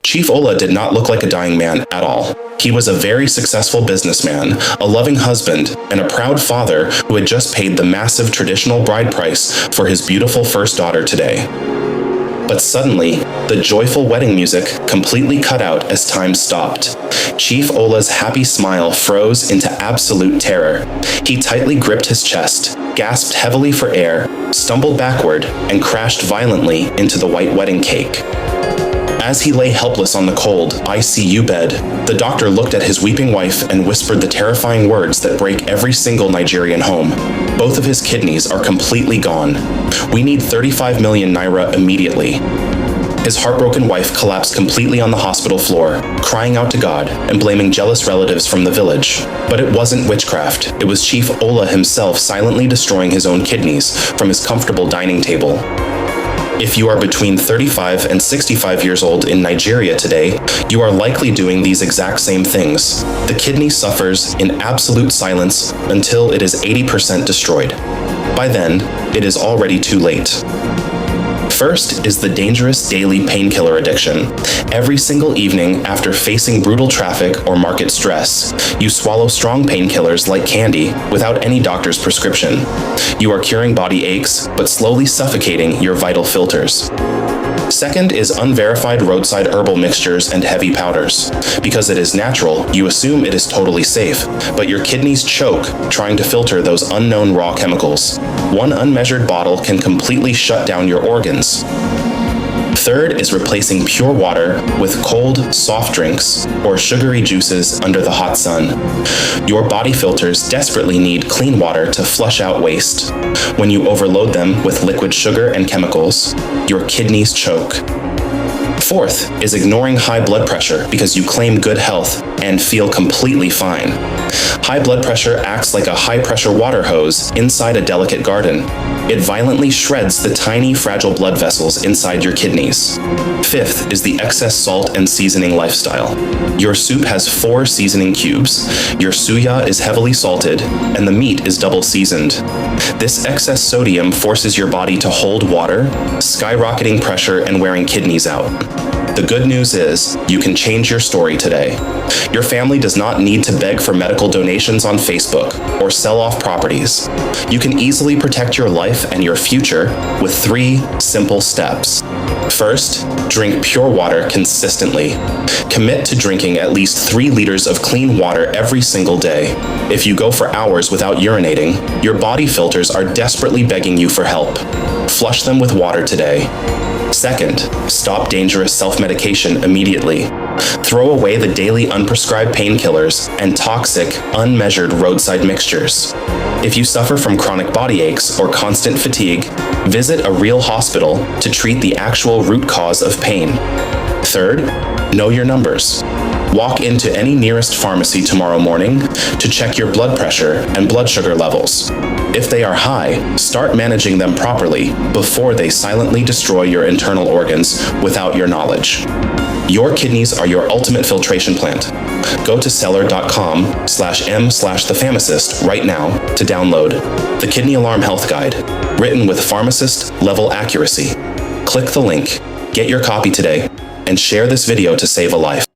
Chief Ola did not look like a dying man at all. He was a very successful businessman, a loving husband, and a proud father who had just paid the massive traditional bride price for his beautiful first daughter today. But suddenly, the joyful wedding music completely cut out as time stopped. Chief Ola's happy smile froze into absolute terror. He tightly gripped his chest, gasped heavily for air, stumbled backward, and crashed violently into the white wedding cake. As he lay helpless on the cold ICU bed, the doctor looked at his weeping wife and whispered the terrifying words that break every single Nigerian home. Both of his kidneys are completely gone. We need 35 million naira immediately. His heartbroken wife collapsed completely on the hospital floor, crying out to God and blaming jealous relatives from the village. But it wasn't witchcraft. It was Chief Ola himself silently destroying his own kidneys from his comfortable dining table. If you are between 35 and 65 years old in Nigeria today, you are likely doing these exact same things. The kidney suffers in absolute silence until it is 80% destroyed. By then, it is already too late. First is the dangerous daily painkiller addiction. Every single evening after facing brutal traffic or market stress, you swallow strong painkillers like candy without any doctor's prescription. You are curing body aches, but slowly suffocating your vital filters. Second is unverified roadside herbal mixtures and heavy powders. Because it is natural, you assume it is totally safe, but your kidneys choke trying to filter those unknown raw chemicals. One unmeasured bottle can completely shut down your organs. Third is replacing pure water with cold, soft drinks or sugary juices under the hot sun. Your body filters desperately need clean water to flush out waste. When you overload them with liquid sugar and chemicals, your kidneys choke. Fourth is ignoring high blood pressure because you claim good health and feel completely fine. High blood pressure acts like a high-pressure water hose inside a delicate garden. It violently shreds the tiny, fragile blood vessels inside your kidneys. Fifth is the excess salt and seasoning lifestyle. Your soup has 4 seasoning cubes, your suya is heavily salted, and the meat is double seasoned. This excess sodium forces your body to hold water, skyrocketing pressure and wearing kidneys out. The good news is, you can change your story today. Your family does not need to beg for medical donations on Facebook or sell off properties. You can easily protect your life and your future with 3 simple steps. First, drink pure water consistently. Commit to drinking at least 3 liters of clean water every single day. If you go for hours without urinating, your body filters are desperately begging you for help. Flush them with water today. Second, stop dangerous self-medication immediately. Throw away the daily unprescribed painkillers and toxic, unmeasured roadside mixtures. If you suffer from chronic body aches or constant fatigue, visit a real hospital to treat the actual root cause of pain. Third, know your numbers. Walk into any nearest pharmacy tomorrow morning to check your blood pressure and blood sugar levels. If they are high, start managing them properly before they silently destroy your internal organs without your knowledge. Your kidneys are your ultimate filtration plant. Go to seller.com/m/the Famasist right now to download the Kidney Alarm Health Guide, written with pharmacist level accuracy. Click the link, get your copy today, and share this video to save a life.